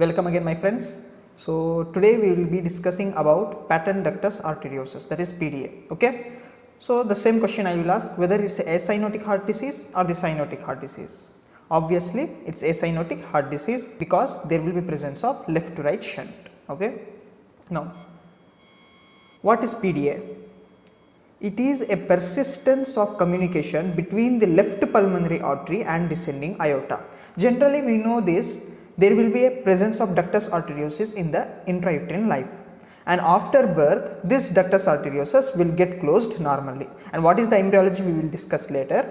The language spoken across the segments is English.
Welcome again my friends. So today we will be discussing about patent ductus arteriosus, that is PDA. Okay. So the same question I will ask, whether it's a acyanotic heart disease or the cyanotic heart disease. Obviously it's acyanotic heart disease because there will be presence of left to right shunt. Okay. Now what is PDA? It is a persistence of communication between the left pulmonary artery and descending aorta. Generally we know this, there will be a presence of ductus arteriosus in the intrauterine life, and after birth this ductus arteriosus will get closed normally, and what is the embryology we will discuss later.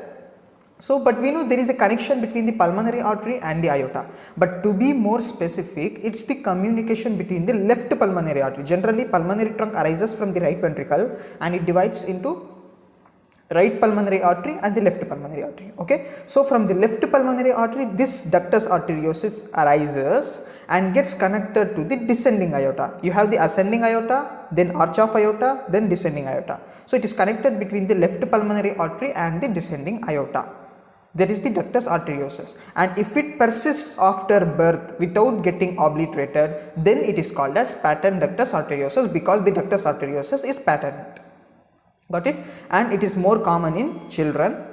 So, but we know there is a connection between the pulmonary artery and the aorta, but to be more specific, it is the communication between the left pulmonary artery. Generally pulmonary trunk arises from the right ventricle and it divides into right pulmonary artery and the left pulmonary artery. Okay. So from the left pulmonary artery this ductus arteriosus arises and gets connected to the descending aorta. You have the ascending aorta, then arch of aorta, then descending aorta. So it is connected between the left pulmonary artery and the descending aorta. That is the ductus arteriosus, and if it persists after birth without getting obliterated, then it is called as patent ductus arteriosus, because the ductus arteriosus is patent. Got it? And it is more common in children.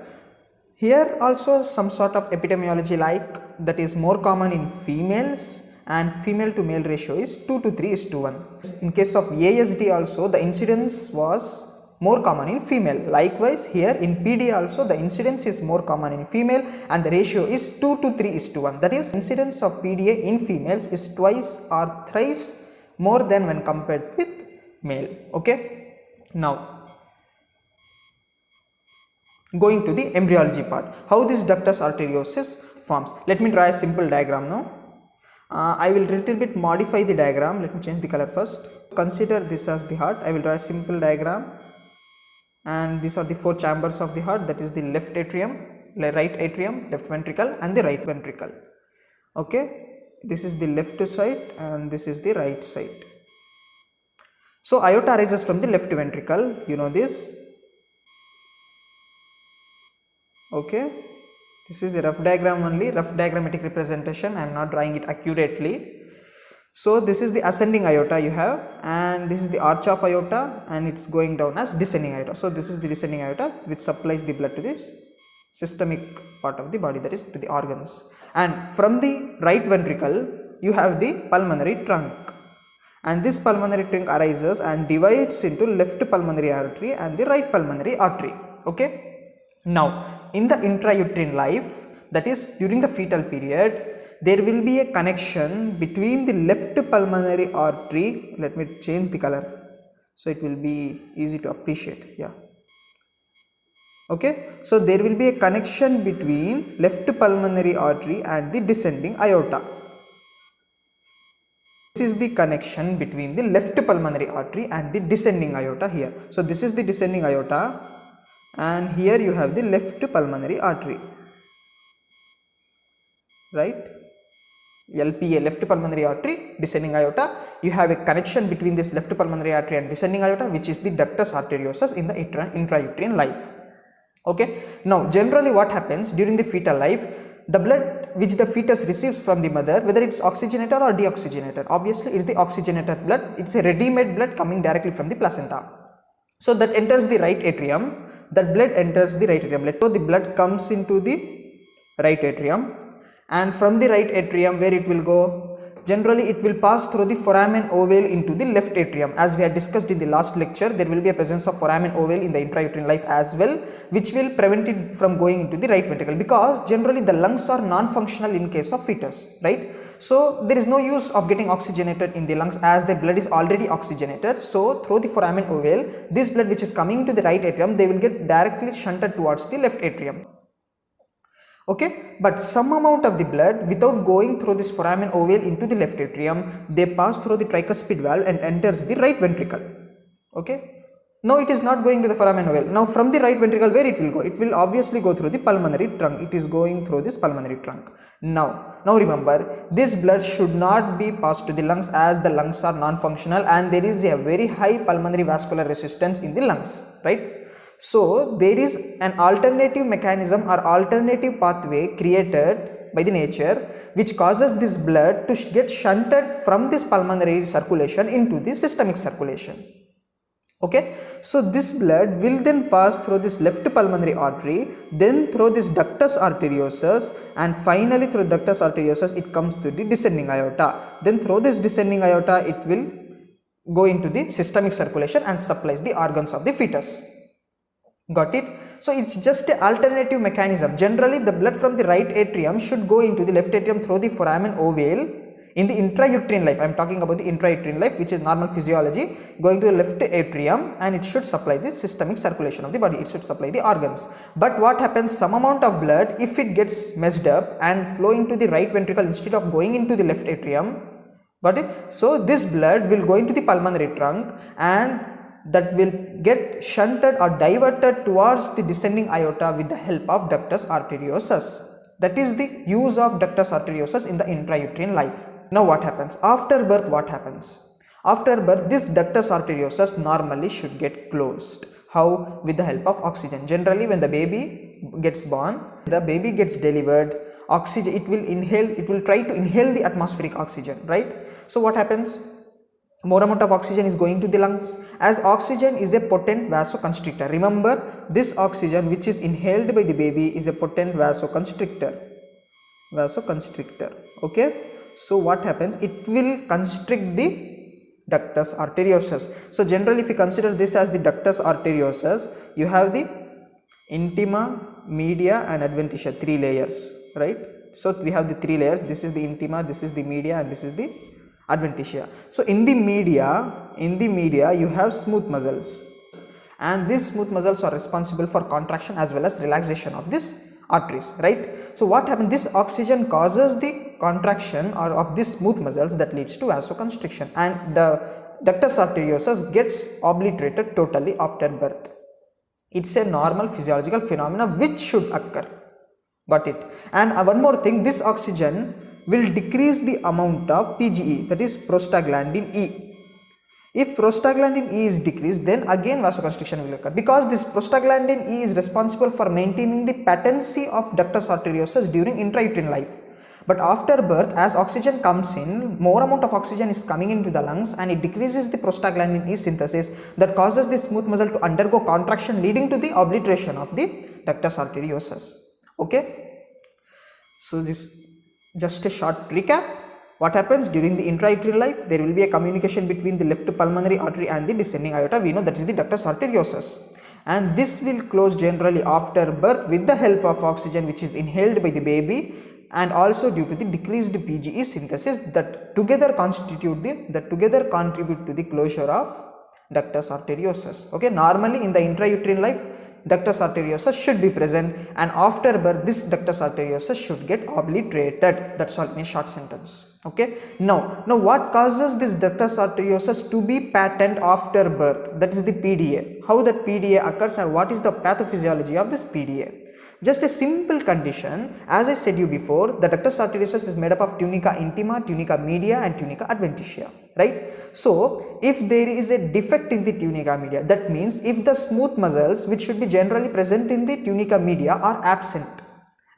Here also some sort of epidemiology like that is more common in females, and female to male ratio is 2 to 3 is to 1. In case of ASD also the incidence was more common in female. Likewise here in PDA also the incidence is more common in female and the ratio is 2 to 3 is to 1. That is, incidence of PDA in females is twice or thrice more than when compared with male. Okay. Now going to the embryology part, how this ductus arteriosus forms. Let me draw a simple diagram now. I will little bit modify the diagram. Let me change the color first. Consider this as the heart. I will draw a simple diagram, and these are the 4 chambers of the heart, that is the left atrium, right atrium, left ventricle and the right ventricle. Okay, this is the left side and this is the right side. So aorta arises from the left ventricle, you know this. Okay, this is a rough diagram only, rough diagrammatic representation, I am not drawing it accurately. So this is the ascending aorta you have, and this is the arch of aorta, and it is going down as descending aorta. So this is the descending aorta which supplies the blood to this systemic part of the body, that is to the organs. And from the right ventricle you have the pulmonary trunk, and this pulmonary trunk arises and divides into left pulmonary artery and the right pulmonary artery. Okay. Now in the intrauterine life, that is during the fetal period, there will be a connection between the left pulmonary artery. Let me change the color so it will be easy to appreciate. Yeah. Okay. So there will be a connection between left pulmonary artery and the descending aorta. This is the connection between the left pulmonary artery and the descending aorta here. So this is the descending aorta, and here you have the left pulmonary artery, right? LPA, left pulmonary artery, descending aorta. You have a connection between this left pulmonary artery and descending aorta, which is the ductus arteriosus in the intrauterine life. Okay. Now generally what happens during the fetal life, the blood which the fetus receives from the mother, whether it's oxygenated or deoxygenated, obviously it's the oxygenated blood, it's a ready-made blood coming directly from the placenta. So that enters the right atrium, that blood enters the right atrium. So the blood comes into the right atrium, and from the right atrium where it will go, generally it will pass through the foramen ovale into the left atrium. As we had discussed in the last lecture, there will be a presence of foramen ovale in the intrauterine life as well, which will prevent it from going into the right ventricle, because generally the lungs are non-functional in case of fetus, right? So there is no use of getting oxygenated in the lungs as the blood is already oxygenated. So through the foramen ovale, this blood which is coming to the right atrium, they will get directly shunted towards the left atrium. Okay, but some amount of the blood without going through this foramen ovale into the left atrium, they pass through the tricuspid valve and enters the right ventricle. Okay, now it is not going to the foramen ovale. Now from the right ventricle where it will go? It will obviously go through the pulmonary trunk. It is going through this pulmonary trunk. Now remember, this blood should not be passed to the lungs as the lungs are non-functional and there is a very high pulmonary vascular resistance in the lungs, right? So there is an alternative mechanism or alternative pathway created by the nature, which causes this blood to get shunted from this pulmonary circulation into the systemic circulation. Okay, so this blood will then pass through this left pulmonary artery, then through this ductus arteriosus, and finally through ductus arteriosus it comes to the descending aorta. Then through this descending aorta it will go into the systemic circulation and supplies the organs of the fetus. Got it? So it's just an alternative mechanism. Generally the blood from the right atrium should go into the left atrium through the foramen ovale in the intrauterine life. I am talking about the intrauterine life, which is normal physiology, going to the left atrium, and it should supply the systemic circulation of the body. It should supply the organs. But what happens, some amount of blood, if it gets messed up and flow into the right ventricle instead of going into the left atrium, got it? So this blood will go into the pulmonary trunk and that will get shunted or diverted towards the descending aorta with the help of ductus arteriosus. That is the use of ductus arteriosus in the intrauterine life. Now what happens? After birth, what happens? After birth, this ductus arteriosus normally should get closed. How? With the help of oxygen. Generally when the baby gets born, the baby gets delivered, oxygen, it will try to inhale the atmospheric oxygen, right? So what happens? More amount of oxygen is going to the lungs, as oxygen is a potent vasoconstrictor. Remember, this oxygen which is inhaled by the baby is a potent vasoconstrictor. Okay, so what happens? It will constrict the ductus arteriosus. So generally if you consider this as the ductus arteriosus, you have the intima, media and adventitia, 3 layers, right? So we have the 3 layers. This is the intima, this is the media, and this is the adventitia. So in the media you have smooth muscles, and these smooth muscles are responsible for contraction as well as relaxation of these arteries, right? So what happens? This oxygen causes the contraction or of these smooth muscles that leads to vasoconstriction, and the ductus arteriosus gets obliterated totally after birth. It's a normal physiological phenomena which should occur. Got it? And one more thing, this oxygen will decrease the amount of PGE, that is prostaglandin E. If prostaglandin E is decreased, then again vasoconstriction will occur, because this prostaglandin E is responsible for maintaining the patency of ductus arteriosus during intrauterine life. But after birth, as oxygen comes in, more amount of oxygen is coming into the lungs and it decreases the prostaglandin E synthesis that causes the smooth muscle to undergo contraction, leading to the obliteration of the ductus arteriosus. Okay, so this just a short recap. What happens during the intrauterine life? There will be a communication between the left pulmonary artery and the descending aorta. We know that is the ductus arteriosus, and this will close generally after birth with the help of oxygen which is inhaled by the baby, and also due to the decreased PGE synthesis that together contribute to the closure of ductus arteriosus. Okay, normally in the intrauterine life ductus arteriosus should be present, and after birth this ductus arteriosus should get obliterated. That's all in a short sentence. Okay, now what causes this ductus arteriosus to be patent after birth? That is the PDA. How that PDA occurs and what is the pathophysiology of this PDA? Just a simple condition. As I said you before, the ductus arteriosus is made up of tunica intima, tunica media and tunica adventitia, right? So if there is a defect in the tunica media, that means if the smooth muscles which should be generally present in the tunica media are absent,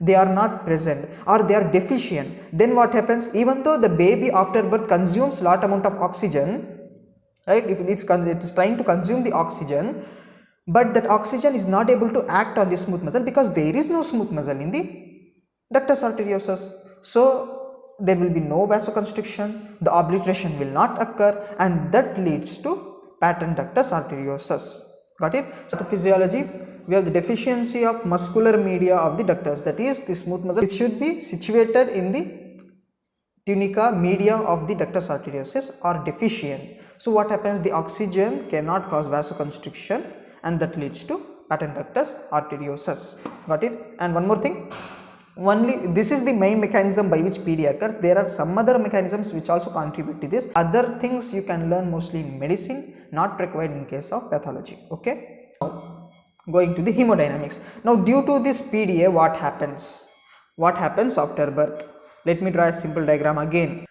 they are not present or they are deficient, then what happens? Even though the baby after birth consumes lot amount of oxygen, right? If it is trying to consume the oxygen, but that oxygen is not able to act on the smooth muscle because there is no smooth muscle in the ductus arteriosus. So there will be no vasoconstriction, the obliteration will not occur, and that leads to patent ductus arteriosus. Got it? So the physiology, we have the deficiency of muscular media of the ductus, that is the smooth muscle which should be situated in the tunica media of the ductus arteriosus are deficient. So what happens? The oxygen cannot cause vasoconstriction, and that leads to patent ductus arteriosus. Got it? And one more thing, only this is the main mechanism by which PD occurs. There are some other mechanisms which also contribute to this. Other things you can learn mostly in medicine, not required in case of pathology. Okay, now going to the hemodynamics. Now due to this PDA, what happens? What happens after birth? Let me draw a simple diagram again.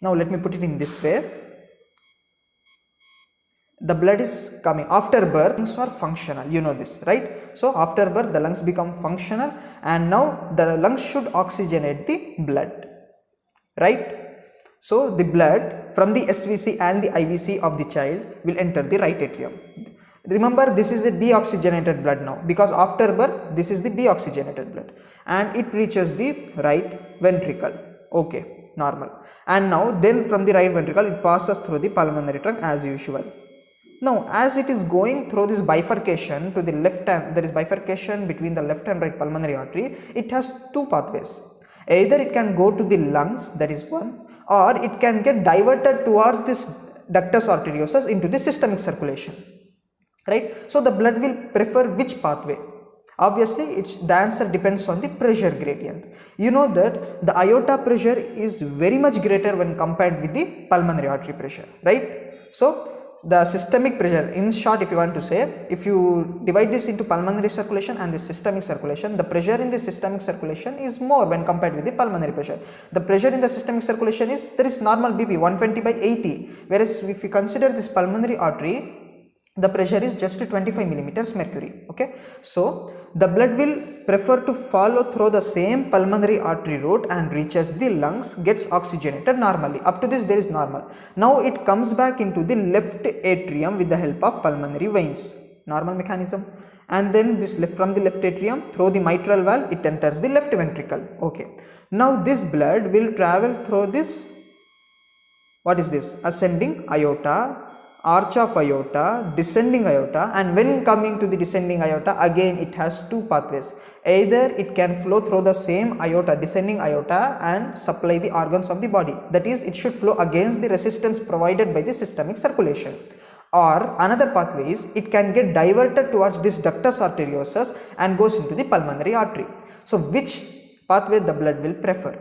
Now let me put it in this way. the blood is coming after birth, lungs are functional, you know this, right? So after birth the lungs become functional, and now the lungs should oxygenate the blood, right? So the blood from the SVC and the IVC of the child will enter the right atrium. Remember, this is a deoxygenated blood now, because after birth this is the deoxygenated blood, and it reaches the right ventricle. Okay, normal. And now then from the right ventricle it passes through the pulmonary trunk as usual. Now as it is going through this bifurcation to the left hand, there is bifurcation between the left and right pulmonary artery, it has two pathways. Either it can go to the lungs, that is one, or it can get diverted towards this ductus arteriosus into the systemic circulation, right? So the blood will prefer which pathway? Obviously the answer depends on the pressure gradient. You know that the aorta pressure is very much greater when compared with the pulmonary artery pressure, right? So the systemic pressure, in short, if you want to say, if you divide this into pulmonary circulation and the systemic circulation, the pressure in the systemic circulation is more when compared with the pulmonary pressure. The pressure in the systemic circulation is, there is normal BP 120 by 80, whereas if you consider this pulmonary artery, the pressure is just 25 millimeters mercury. Okay, so the blood will prefer to follow through the same pulmonary artery route and reaches the lungs, gets oxygenated normally. Up to this there is normal. Now it comes back into the left atrium with the help of pulmonary veins, normal mechanism, and then this from the left atrium through the mitral valve it enters the left ventricle. Okay, now this blood will travel through this, what is this, ascending aorta, arch of aorta, descending aorta, and when coming to the descending aorta, again it has two pathways. Either it can flow through the same aorta, descending aorta, and supply the organs of the body, that is, it should flow against the resistance provided by the systemic circulation, or another pathway is it can get diverted towards this ductus arteriosus and goes into the pulmonary artery. So which pathway the blood will prefer?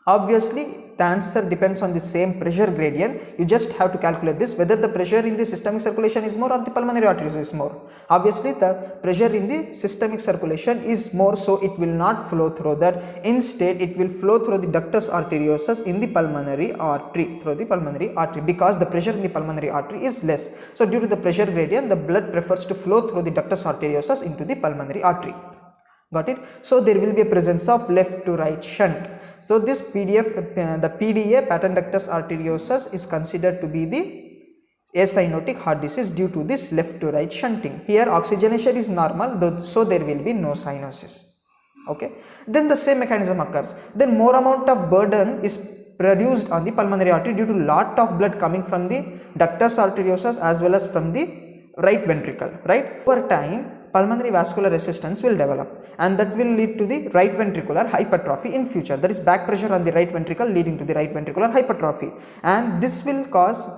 Obviously the answer depends on the same pressure gradient. You just have to calculate this, whether the pressure in the systemic circulation is more or the pulmonary arteries is more. Obviously the pressure in the systemic circulation is more, so it will not flow through that. Instead it will flow through the ductus arteriosus in the pulmonary artery, because the pressure in the pulmonary artery is less. So due to the pressure gradient, the blood prefers to flow through the ductus arteriosus into the pulmonary artery. Got it? So there will be a presence of left to right shunt. So this the PDA, patent ductus arteriosus, is considered to be the acyanotic heart disease due to this left to right shunting. Here oxygenation is normal, so there will be no cyanosis. Okay, then the same mechanism occurs. Then more amount of burden is produced on the pulmonary artery due to lot of blood coming from the ductus arteriosus as well as from the right ventricle, right? Over time pulmonary vascular resistance will develop, and that will lead to the right ventricular hypertrophy in future. That is back pressure on the right ventricle leading to the right ventricular hypertrophy, and this will cause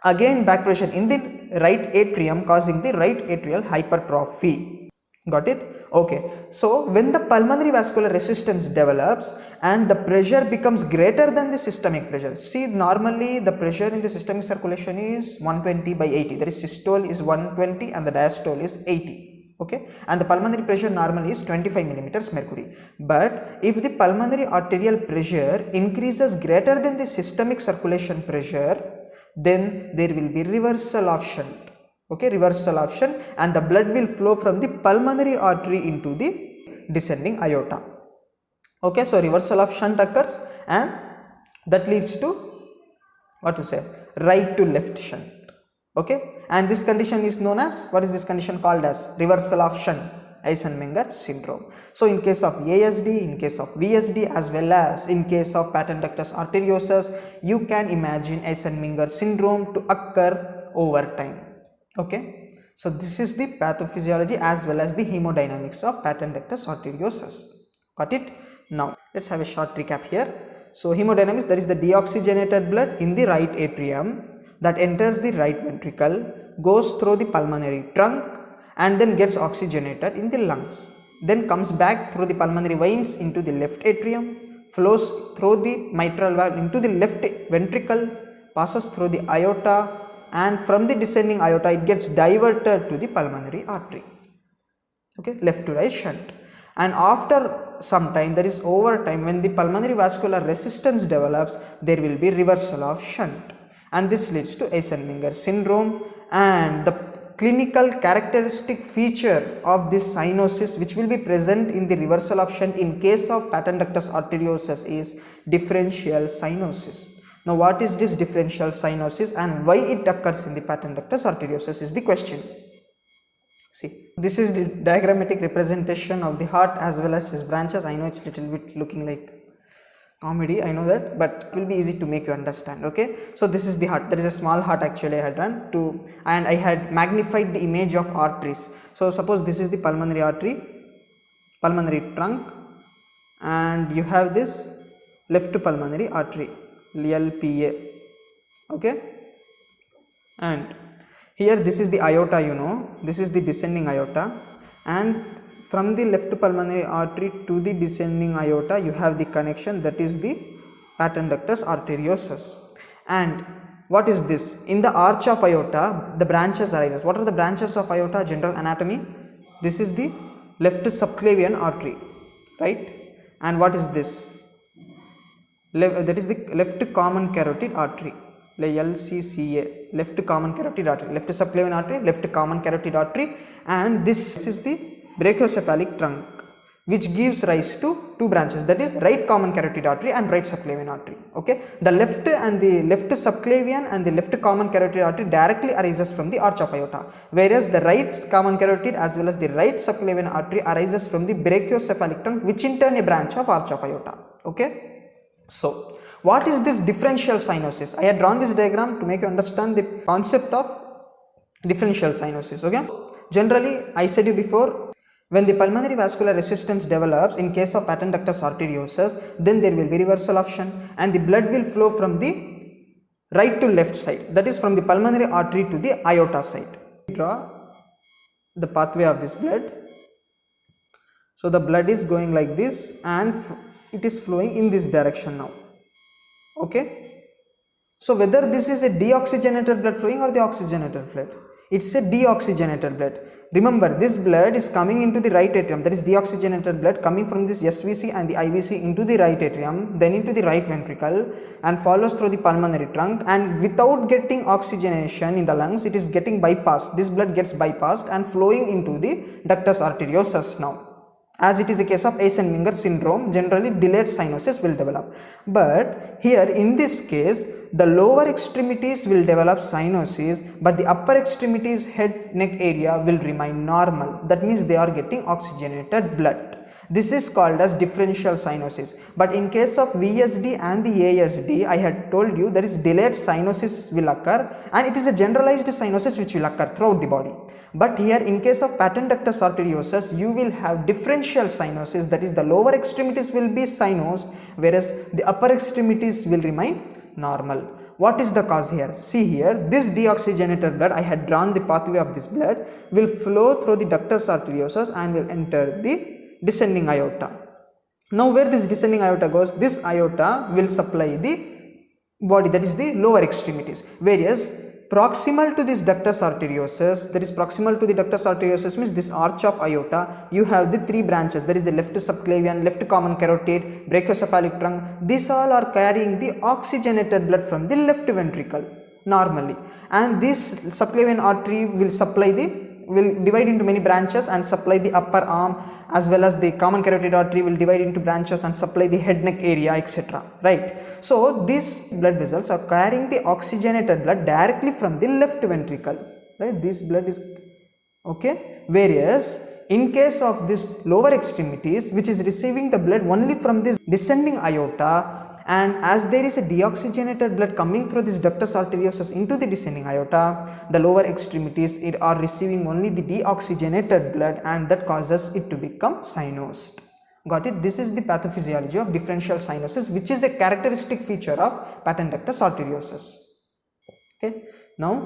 again back pressure in the right atrium, causing the right atrial hypertrophy. Got it? Okay, so when the pulmonary vascular resistance develops and the pressure becomes greater than the systemic pressure, see, normally the pressure in the systemic circulation is 120 by 80, that is systole is 120 and the diastole is 80. Okay, and the pulmonary pressure normally is 25 millimeters mercury. But if the pulmonary arterial pressure increases greater than the systemic circulation pressure, then there will be reversal of shunt. Okay, reversal of shunt, and the blood will flow from the pulmonary artery into the descending aorta. Okay, so reversal of shunt occurs, and that leads to, what to say, right to left shunt. Okay, and this condition is known as, what is this condition called as? Reversal of shunt, Eisenmenger syndrome. So in case of ASD, in case of VSD, as well as in case of patent ductus arteriosus, you can imagine Eisenmenger syndrome to occur over time. Okay, so this is the pathophysiology as well as the hemodynamics of patent ductus arteriosus. Got it? Now let's have a short recap here. So hemodynamics, that is the deoxygenated blood in the right atrium that enters the right ventricle, goes through the pulmonary trunk, and then gets oxygenated in the lungs, then comes back through the pulmonary veins into the left atrium, flows through the mitral valve into the left ventricle, passes through the aorta, and from the descending aorta it gets diverted to the pulmonary artery. Okay, left to right shunt. And after some time, that is over time, when the pulmonary vascular resistance develops, there will be reversal of shunt, and this leads to Eisenmenger syndrome, and the clinical characteristic feature of this cyanosis which will be present in the reversal of shunt in case of patent ductus arteriosus is differential cyanosis. Now what is this differential cyanosis and why it occurs in the patent ductus arteriosus is the question. See, this is the diagrammatic representation of the heart as well as its branches. I know it's little bit looking like comedy, I know that, but it will be easy to make you understand. Okay, so this is the heart. There is a small heart actually I had run to, and I had magnified the image of arteries. So suppose this is the pulmonary artery, pulmonary trunk, and you have this left pulmonary artery, LPA. Okay, and here this is the aorta, you know, this is the descending aorta, and from the left pulmonary artery to the descending aorta you have the connection, that is the patent ductus arteriosus. And what is this? In the arch of aorta the branches arises. What are the branches of aorta? General anatomy. This is the left subclavian artery, right? And what is this? That is the left common carotid artery, LCCA, left common carotid artery, left subclavian artery, left common carotid artery, and this is the brachiocephalic trunk which gives rise to two branches, that is right common carotid artery and right subclavian artery. Okay, the left subclavian and the left common carotid artery directly arises from the arch of aorta, whereas the right common carotid as well as the right subclavian artery arises from the brachiocephalic trunk, which in turn a branch of arch of aorta. Okay, so what is this differential cyanosis? I had drawn this diagram to make you understand the concept of differential cyanosis. Okay, generally I said you before, when the pulmonary vascular resistance develops in case of patent ductus arteriosus, then there will be reversal of shunt and the blood will flow from the right to left side, that is from the pulmonary artery to the aorta side. Draw the pathway of this blood. So the blood is going like this and it is flowing in this direction now. Okay, so whether this is a deoxygenated blood flowing or the oxygenated blood, it's a deoxygenated blood. Remember, this blood is coming into the right atrium, that is deoxygenated blood coming from this SVC and the IVC into the right atrium, then into the right ventricle and follows through the pulmonary trunk, and without getting oxygenation in the lungs, it is getting bypassed. This blood gets bypassed and flowing into the ductus arteriosus now. As it is a case of Eisenmenger syndrome, generally delayed cyanosis will develop. But here in this case, the lower extremities will develop cyanosis, but the upper extremities, head, neck area will remain normal. That means they are getting oxygenated blood. This is called as differential cyanosis. But in case of VSD and the ASD, I had told you there is delayed cyanosis will occur, and it is a generalized cyanosis which will occur throughout the body. But here in case of patent ductus arteriosus, you will have differential cyanosis, that is the lower extremities will be cyanosed whereas the upper extremities will remain normal. What is the cause here? See here, this deoxygenated blood, I had drawn the pathway of this blood, will flow through the ductus arteriosus and will enter the descending aorta. Now where this descending aorta goes, this aorta will supply the body, that is the lower extremities, whereas proximal to this ductus arteriosus, that is proximal to the ductus arteriosus means this arch of aorta, you have the three branches, that is the left subclavian, left common carotid, brachiocephalic trunk. These all are carrying the oxygenated blood from the left ventricle normally, and this subclavian artery will divide into many branches and supply the upper arm, as well as the common carotid artery will divide into branches and supply the head, neck area, etc. Right. So these blood vessels are carrying the oxygenated blood directly from the left ventricle. Right. This blood is okay. Whereas in case of this lower extremities, which is receiving the blood only from this descending aorta, and as there is a deoxygenated blood coming through this ductus arteriosus into the descending aorta, the lower extremities are receiving only the deoxygenated blood, and that causes it to become cyanosed. Got it? This is the pathophysiology of differential cyanosis, which is a characteristic feature of patent ductus arteriosus. Okay. Now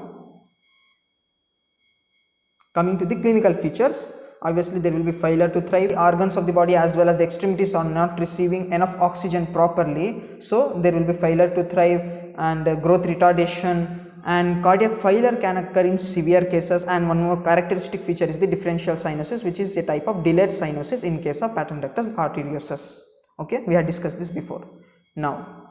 coming to the clinical features. Obviously there will be failure to thrive. The organs of the body as well as the extremities are not receiving enough oxygen properly, so there will be failure to thrive and growth retardation, and cardiac failure can occur in severe cases. And one more characteristic feature is the differential cyanosis, which is a type of delayed cyanosis in case of patent ductus arteriosus. Okay, we had discussed this before. Now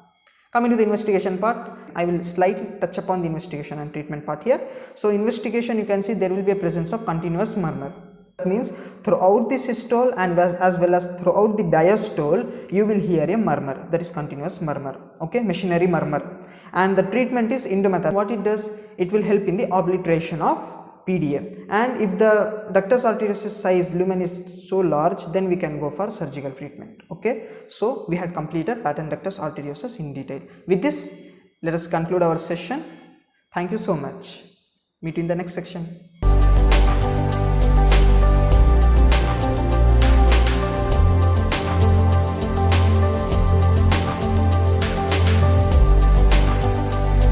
coming to the investigation part, I will slightly touch upon the investigation and treatment part here. So investigation, you can see there will be a presence of continuous murmur. That means throughout the systole and as well as throughout the diastole, you will hear a murmur, that is continuous murmur, okay, machinery murmur. And the treatment is endomethacin. What it does, it will help in the obliteration of PDA, and if the ductus arteriosus size lumen is so large, then we can go for surgical treatment, okay. So we had completed patent ductus arteriosus in detail. With this, let us conclude our session. Thank you so much. Meet you in the next section.